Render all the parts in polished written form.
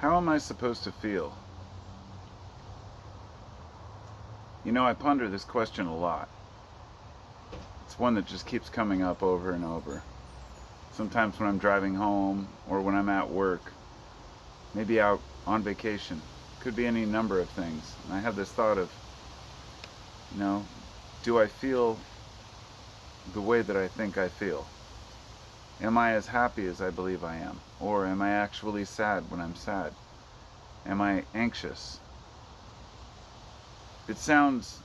How am I supposed to feel? I ponder this question a lot. It's one that just keeps coming up over and over. Sometimes when I'm driving home or when I'm at work, maybe out on vacation. Could be any number of things. And I have this thought of, you know, do I feel the way that I think I feel? Am I as happy as I believe I am? Or am I actually sad when I'm sad? Am I anxious? It sounds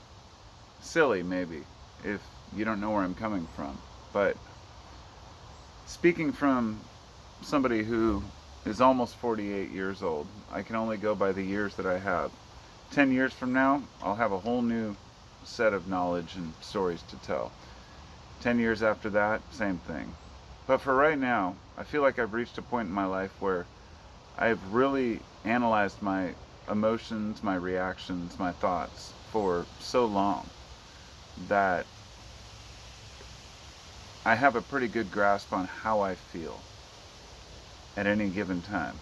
silly, maybe, if you don't know where I'm coming from. But speaking from somebody who is almost 48 years old, I can only go by the years that I have. 10 years from now, I'll have a whole new set of knowledge and stories to tell. 10 years after that, same thing. But for right now, I feel like I've reached a point in my life where I've really analyzed my emotions, my reactions, my thoughts for so long that I have a pretty good grasp on how I feel at any given time.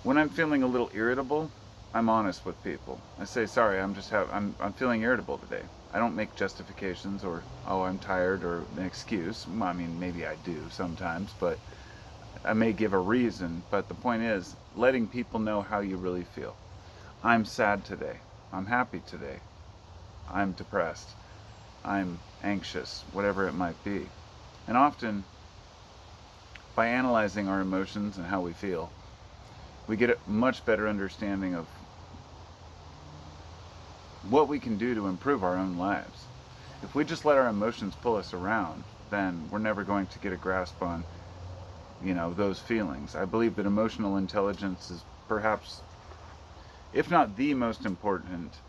When I'm feeling a little irritable, I'm honest with people. I say, "Sorry, I'm feeling irritable today." I don't make justifications or, "Oh, I'm tired," or an excuse. I mean, maybe I do sometimes, but I may give a reason. But the point is, letting people know how you really feel. I'm sad today. I'm happy today. I'm depressed. I'm anxious, whatever it might be. And often, by analyzing our emotions and how we feel, we get a much better understanding of what we can do to improve our own lives. If we just let our emotions pull us around, then we're never going to get a grasp on, those feelings. I believe that emotional intelligence is perhaps, if not the most important,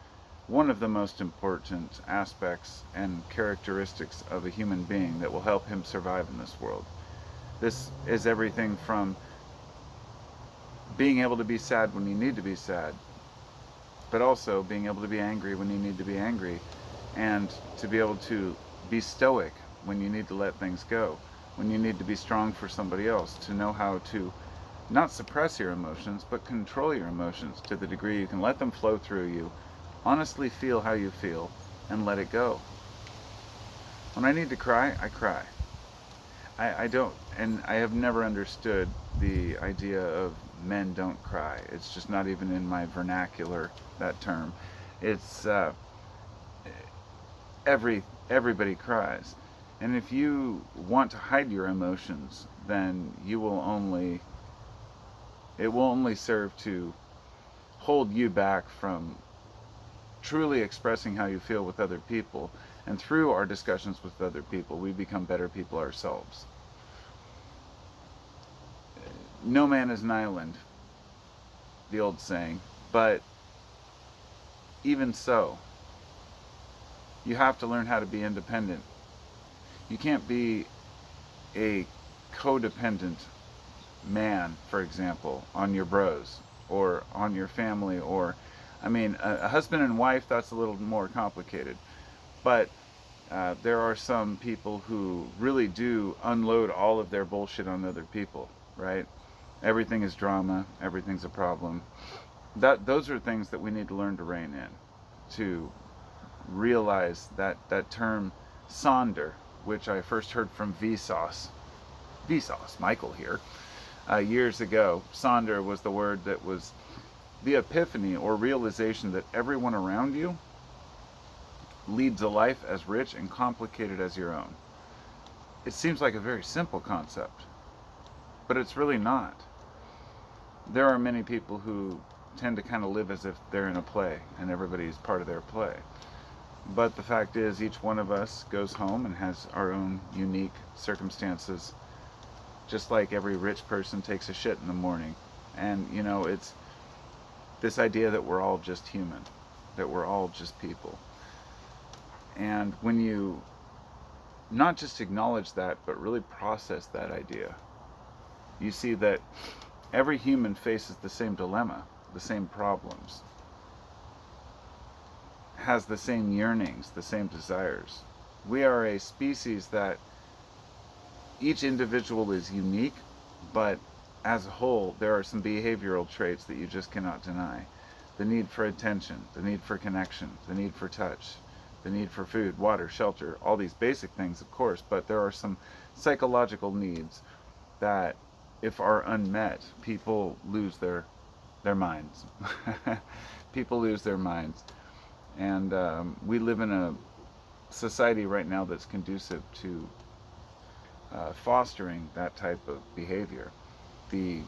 one of the most important aspects and characteristics of a human being that will help him survive in this world. This is everything from being able to be sad when you need to be sad, but also being able to be angry when you need to be angry, and to be able to be stoic when you need to let things go, when you need to be strong for somebody else, to know how to not suppress your emotions, but control your emotions to the degree you can let them flow through you, honestly feel how you feel, and let it go. When I need to cry, I cry. I don't, and I have never understood the idea of men don't cry. It's just not even in my vernacular, that term. It's everybody cries. And if you want to hide your emotions, then it will only serve to hold you back from truly expressing how you feel with other people. And through our discussions with other people, we become better people ourselves. No man is an island, the old saying, but even so, you have to learn how to be independent. You can't be a codependent man, for example, on your bros or on your family, or, I mean, a husband and wife, that's a little more complicated. But there are some people who really do unload all of their bullshit on other people, right? Everything is drama, everything's a problem. Those are things that we need to learn to rein in, to realize that term Sonder, which I first heard from Vsauce, Michael here, years ago. Sonder was the word that was the epiphany or realization that everyone around you leads a life as rich and complicated as your own. It seems like a very simple concept, but it's really not. There are many people who tend to kind of live as if they're in a play and everybody's part of their play. But the fact is, each one of us goes home and has our own unique circumstances, just like every rich person takes a shit in the morning. And, it's this idea that we're all just human, that we're all just people. And when you not just acknowledge that, but really process that idea, you see that every human faces the same dilemma, the same problems, has the same yearnings, the same desires. We are a species that each individual is unique, but as a whole, there are some behavioral traits that you just cannot deny. The need for attention, the need for connection, the need for touch, the need for food, water, shelter, all these basic things, of course, but there are some psychological needs that, if are unmet, people lose their minds. People lose their minds. And we live in a society right now that's conducive to fostering that type of behavior. The,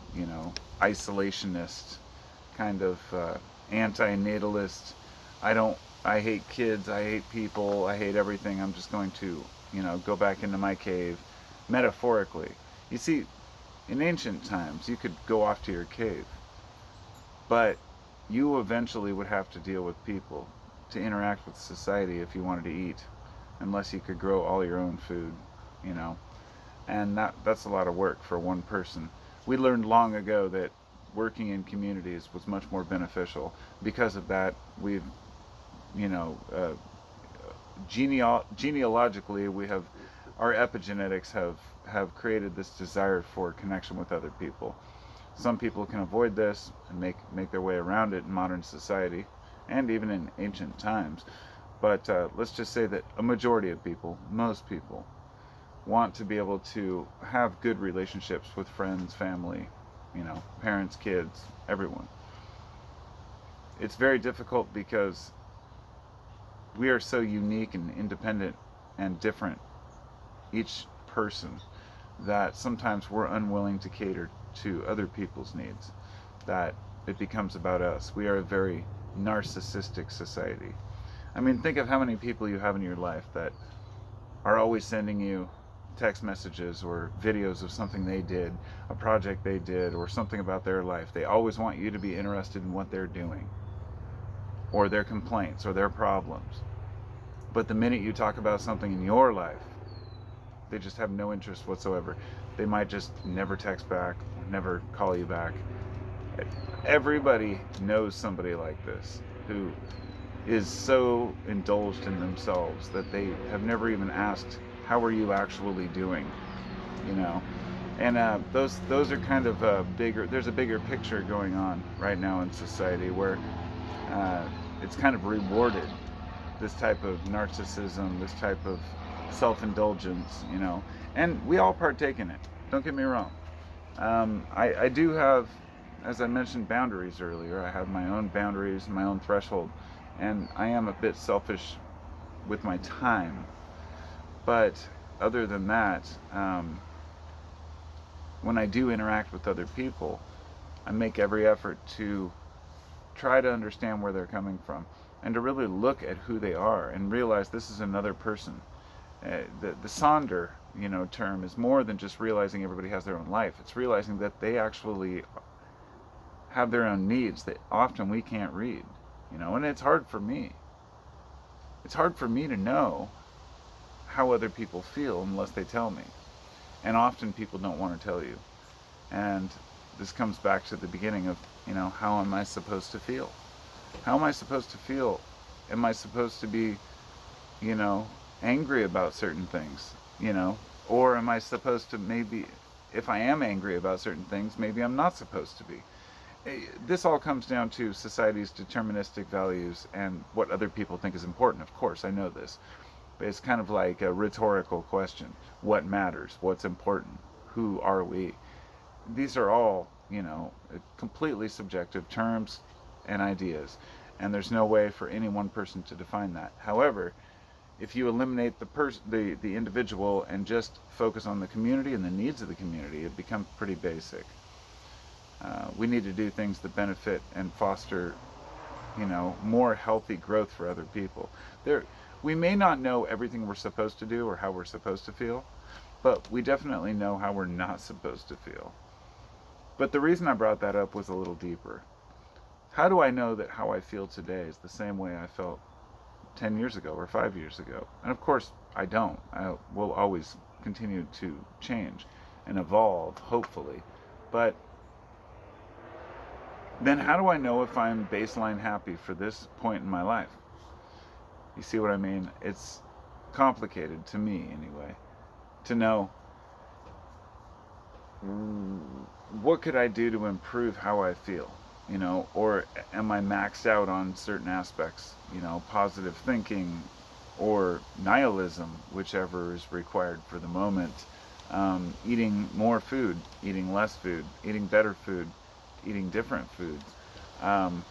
isolationist, kind of anti-natalist, I hate kids, I hate people, I hate everything, I'm just going to, go back into my cave, metaphorically. You see, in ancient times, you could go off to your cave, but you eventually would have to deal with people to interact with society if you wanted to eat, unless you could grow all your own food, you know. And that's a lot of work for one person. We learned long ago that working in communities was much more beneficial. Because of that, we've, you know, genealogically, we have, our epigenetics have created this desire for connection with other people. Some people can avoid this and make their way around it in modern society, and even in ancient times. But let's just say that a majority of people, most people, want to be able to have good relationships with friends, family, parents, kids, everyone. It's very difficult because we are so unique and independent and different, each person, that sometimes we're unwilling to cater to other people's needs, that it becomes about us. We are a very narcissistic society. I mean, think of how many people you have in your life that are always sending you text messages or videos of something they did, a project they did, or something about their life. They always want you to be interested in what they're doing, or their complaints, or their problems. But the minute you talk about something in your life, they just have no interest whatsoever. They might just never text back, never call you back. Everybody knows somebody like this who is so indulged in themselves that they have never even asked, how are you actually doing? And those are kind of bigger. There's a bigger picture going on right now in society where it's kind of rewarded, this type of narcissism, this type of self-indulgence, and we all partake in it. Don't get me wrong. I do have, as I mentioned, boundaries earlier. I have my own boundaries, my own threshold, and I am a bit selfish with my time. But other than that, when I do interact with other people, I make every effort to try to understand where they're coming from and to really look at who they are and realize this is another person. The Sonder, term is more than just realizing everybody has their own life. It's realizing that they actually have their own needs that often we can't read, and it's hard for me. It's hard for me to know how other people feel unless they tell me. And often people don't want to tell you. And this comes back to the beginning of, how am I supposed to feel? How am I supposed to feel? Am I supposed to be, angry about certain things, or am I supposed to, maybe, if I am angry about certain things, maybe I'm not supposed to be. This all comes down to society's deterministic values and what other people think is important. Of course, I know this. But it's kind of like a rhetorical question. What matters? What's important? Who are we? These are all, completely subjective terms and ideas. And there's no way for any one person to define that. However, if you eliminate the individual and just focus on the community and the needs of the community, it becomes pretty basic. We need to do things that benefit and foster, more healthy growth for other people. We may not know everything we're supposed to do or how we're supposed to feel, but we definitely know how we're not supposed to feel. But the reason I brought that up was a little deeper. How do I know that how I feel today is the same way I felt 10 years ago or 5 years ago? And of course, I don't. I will always continue to change and evolve, hopefully. But then how do I know if I'm baseline happy for this point in my life? You see what I mean? It's complicated, to me anyway, to know what could I do to improve how I feel? Or am I maxed out on certain aspects? Positive thinking or nihilism, whichever is required for the moment. Eating more food, eating less food, eating better food, eating different foods. Um,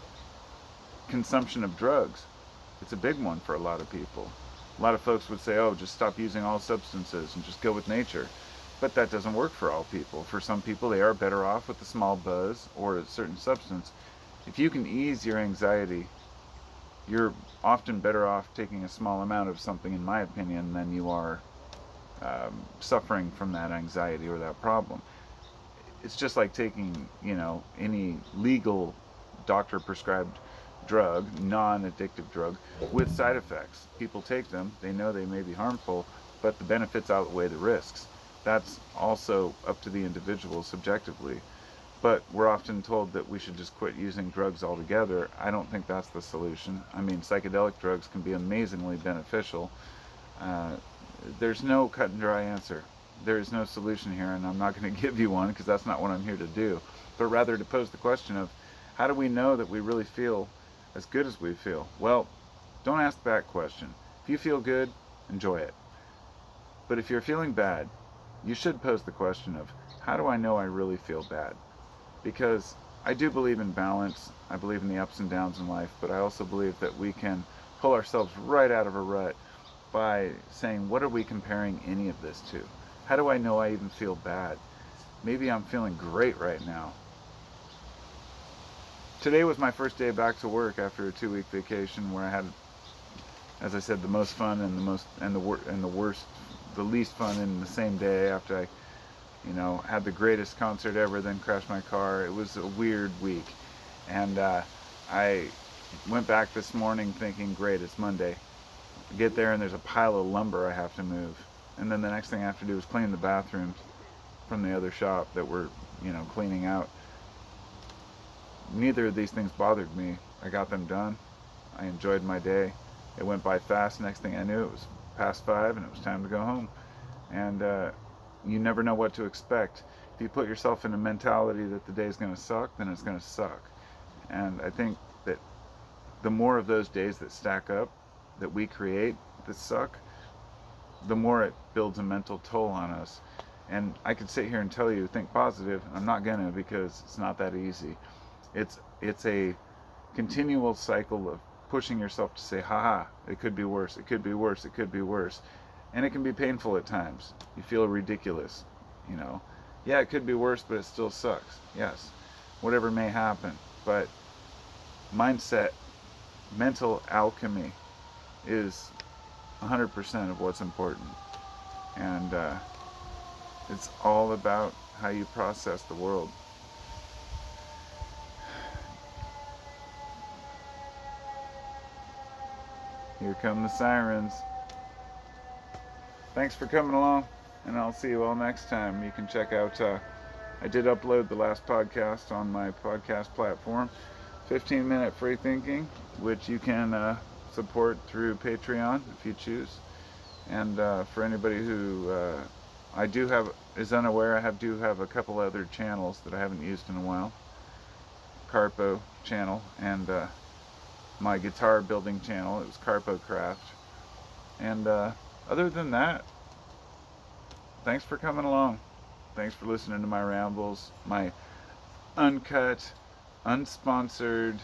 Consumption of drugs. It's a big one for a lot of people. A lot of folks would say, oh, just stop using all substances and just go with nature. But that doesn't work for all people. For some people, they are better off with a small buzz or a certain substance. If you can ease your anxiety, you're often better off taking a small amount of something, in my opinion, than you are suffering from that anxiety or that problem. It's just like taking, any legal doctor prescribed drug, non-addictive drug, with side effects. People take them, they know they may be harmful, but the benefits outweigh the risks. That's also up to the individual subjectively. But we're often told that we should just quit using drugs altogether. I don't think that's the solution. I mean, psychedelic drugs can be amazingly beneficial. Uh, there's no cut and dry answer. There is no solution here, and I'm not going to give you one because that's not what I'm here to do. But rather to pose the question of, how do we know that we really feel as good as we feel? Well, don't ask that question. If you feel good, enjoy it. But if you're feeling bad, you should pose the question of, how do I know I really feel bad? Because I do believe in balance. I believe in the ups and downs in life, but I also believe that we can pull ourselves right out of a rut by saying, what are we comparing any of this to? How do I know I even feel bad? Maybe I'm feeling great right now. Today was my first day back to work after a 2-week vacation where I had, as I said, the most fun and the least fun in the same day. After I had the greatest concert ever, then crashed my car. It was a weird week. And I went back this morning thinking, great, it's Monday. I get there and there's a pile of lumber I have to move. And then the next thing I have to do is clean the bathrooms from the other shop that we're, cleaning out. Neither of these things bothered me. I got them done. I enjoyed my day. It went by fast. Next thing I knew, it was past 5 and it was time to go home. And you never know what to expect. If you put yourself in a mentality that the day's going to suck, then it's going to suck. And I think that the more of those days that stack up, that we create, that suck, the more it builds a mental toll on us. And I could sit here and tell you, think positive. I'm not going to, because it's not that easy. It's a continual cycle of pushing yourself to say, haha, it could be worse, it could be worse, it could be worse. And it can be painful at times. You feel ridiculous, Yeah, it could be worse, but it still sucks. Yes, whatever may happen. But mindset, mental alchemy is 100% of what's important. And it's all about how you process the world. Here come the sirens. Thanks for coming along, and I'll see you all next time. You can check out, I did upload the last podcast on my podcast platform, 15-minute free thinking, which you can support through Patreon if you choose. And for anybody who is unaware, I do have a couple other channels that I haven't used in a while. Carpo channel and my guitar building channel. It was Carpo Craft. And other than that, thanks for coming along. Thanks for listening to my rambles, my uncut, unsponsored,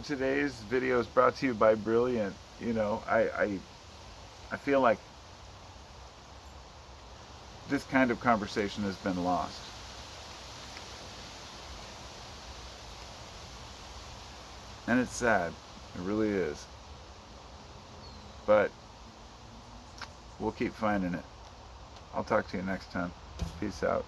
today's video is brought to you by Brilliant. I feel like this kind of conversation has been lost. And it's sad. It really is. But we'll keep finding it. I'll talk to you next time. Peace out.